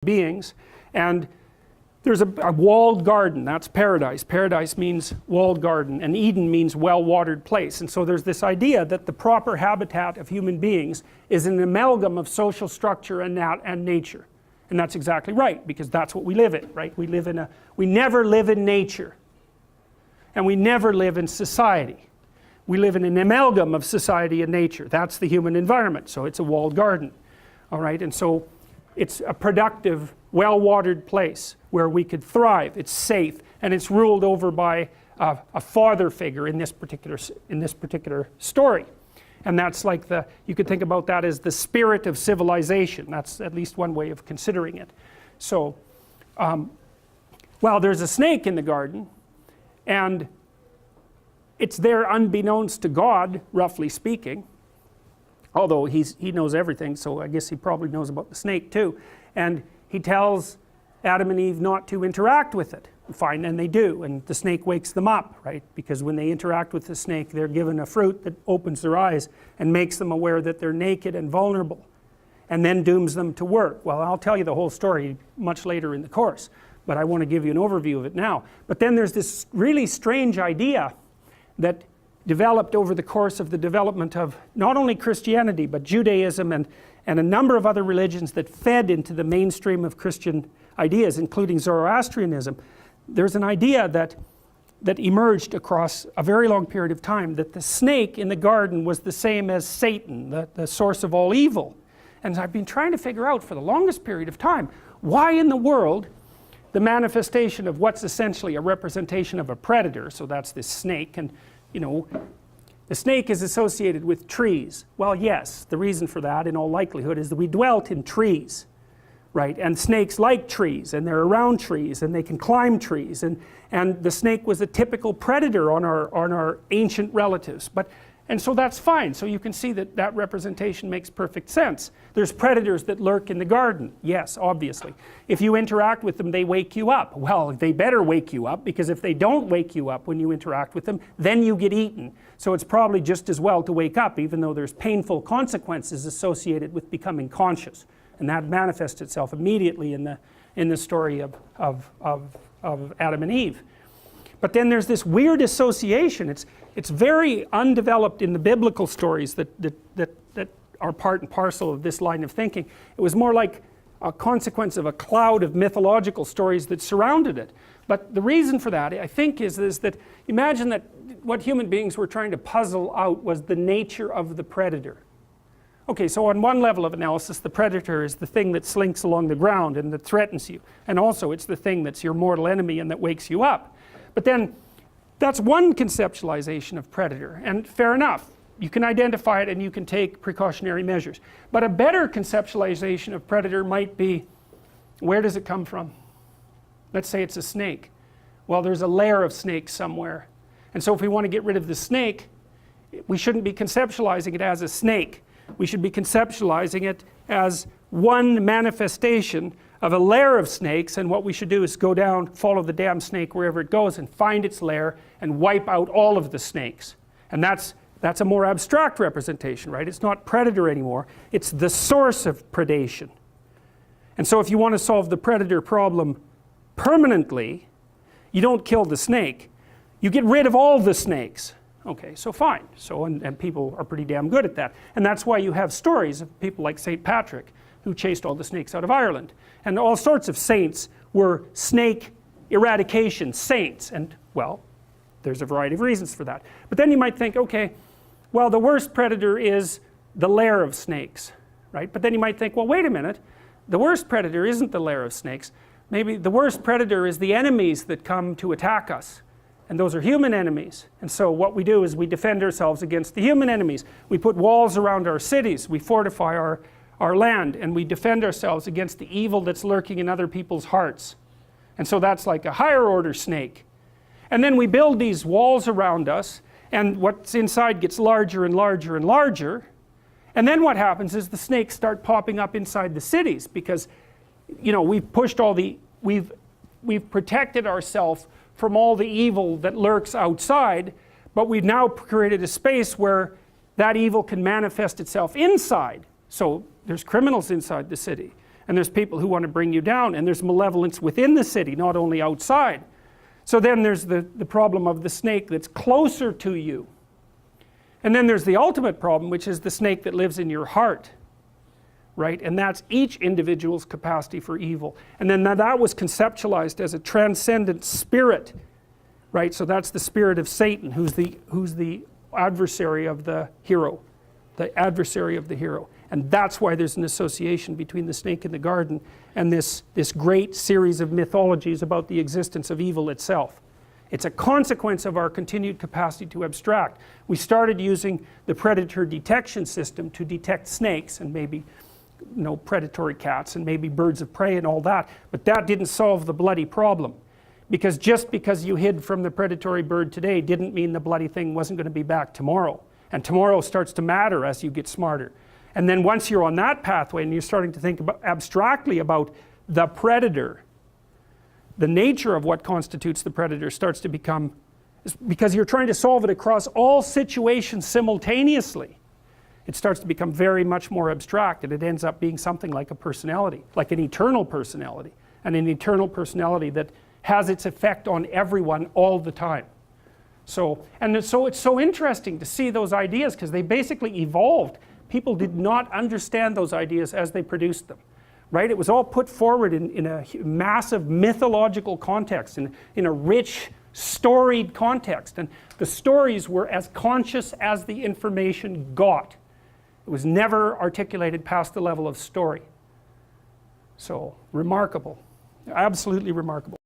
beings, and there's a walled garden. That's paradise. Paradise means walled garden, and Eden means well-watered place. And so there's this idea that the proper habitat of human beings is an amalgam of social structure and nature. And that's exactly right, because that's what we live in, right? We never live in nature, and we never live in society. We live in an amalgam of society and nature. That's the human environment, so it's a walled garden. All right, and so it's a productive, well-watered place where we could thrive. It's safe, and it's ruled over by a father figure in this particular story. And that's like you could think about that as the spirit of civilization. That's at least one way of considering it. So, well, there's a snake in the garden, and it's there unbeknownst to God, roughly speaking. Although he knows everything, so I guess he probably knows about the snake too. And he tells Adam and Eve not to interact with it. Fine, and they do, and the snake wakes them up, right? Because when they interact with the snake, they're given a fruit that opens their eyes and makes them aware that they're naked and vulnerable, and then dooms them to work. Well, I'll tell you the whole story much later in the course, but I want to give you an overview of it now. But then there's this really strange idea that developed over the course of the development of not only Christianity but Judaism and a number of other religions that fed into the mainstream of Christian ideas, including Zoroastrianism. There's an idea that emerged across a very long period of time, that the snake in the garden was the same as Satan, the source of all evil. And I've been trying to figure out for the longest period of time, why in the world the manifestation of what's essentially a representation of a predator, so that's this snake, and you know, the snake is associated with trees. Well, yes, the reason for that in all likelihood is that we dwelt in trees, right? And snakes like trees, and they're around trees, and they can climb trees, and the snake was a typical predator on our ancient relatives. And so that's fine. So you can see that representation makes perfect sense. There's predators that lurk in the garden. Yes, obviously. If you interact with them, they wake you up. Well, they better wake you up, because if they don't wake you up when you interact with them, then you get eaten. So it's probably just as well to wake up, even though there's painful consequences associated with becoming conscious. And that manifests itself immediately in the story of Adam and Eve. But then there's this weird association. It's very undeveloped in the biblical stories that are part and parcel of this line of thinking. It was more like a consequence of a cloud of mythological stories that surrounded it. But the reason for that, I think, is that imagine that what human beings were trying to puzzle out was the nature of the predator. Okay, so on one level of analysis, the predator is the thing that slinks along the ground and that threatens you. And also it's the thing that's your mortal enemy and that wakes you up. But then that's one conceptualization of predator, and fair enough. You can identify it and you can take precautionary measures. But a better conceptualization of predator might be, where does it come from? Let's say it's a snake. Well, there's a lair of snakes somewhere. And so if we want to get rid of the snake, we shouldn't be conceptualizing it as a snake. We should be conceptualizing it as one manifestation of a lair of snakes, and what we should do is go down, follow the damn snake wherever it goes, and find its lair and wipe out all of the snakes. And that's a more abstract representation, right? It's not predator anymore, it's the source of predation. And so if you want to solve the predator problem permanently, you don't kill the snake, you get rid of all the snakes. Okay, so fine. So and people are pretty damn good at that. And that's why you have stories of people like St. Patrick, who chased all the snakes out of Ireland. And all sorts of saints were snake eradication saints. And, well, there's a variety of reasons for that. But then you might think, okay, well, the worst predator is the lair of snakes, right? But then you might think, well, wait a minute. The worst predator isn't the lair of snakes. Maybe the worst predator is the enemies that come to attack us. And those are human enemies. And so what we do is we defend ourselves against the human enemies. We put walls around our cities. We fortify our land, and we defend ourselves against the evil that's lurking in other people's hearts. And so that's like a higher order snake. And then we build these walls around us, and what's inside gets larger and larger and larger. And then what happens is the snakes start popping up inside the cities, because, you know, we've protected ourselves from all the evil that lurks outside, but we've now created a space where that evil can manifest itself inside. So there's criminals inside the city, and there's people who want to bring you down, and there's malevolence within the city, not only outside. So then there's the problem of the snake that's closer to you. And then there's the ultimate problem, which is the snake that lives in your heart, right? And that's each individual's capacity for evil. And then that was conceptualized as a transcendent spirit, right? So that's the spirit of Satan, who's the adversary of the hero, the adversary of the hero. And that's why there's an association between the snake in the garden and this great series of mythologies about the existence of evil itself. It's a consequence of our continued capacity to abstract. We started using the predator detection system to detect snakes and maybe predatory cats and maybe birds of prey and all that, but that didn't solve the bloody problem. Because just because you hid from the predatory bird today didn't mean the bloody thing wasn't going to be back tomorrow. And tomorrow starts to matter as you get smarter. And then once you're on that pathway and you're starting to think abstractly about the predator, the nature of what constitutes the predator starts to become, because you're trying to solve it across all situations simultaneously, it starts to become very much more abstract, and it ends up being something like a personality, like an eternal personality, and an eternal personality that has its effect on everyone all the time. So it's so interesting to see those ideas, because they basically evolved. People did not understand those ideas as they produced them, right? It was all put forward in a massive mythological context, in a rich, storied context. And the stories were as conscious as the information got. It was never articulated past the level of story. So, remarkable. Absolutely remarkable.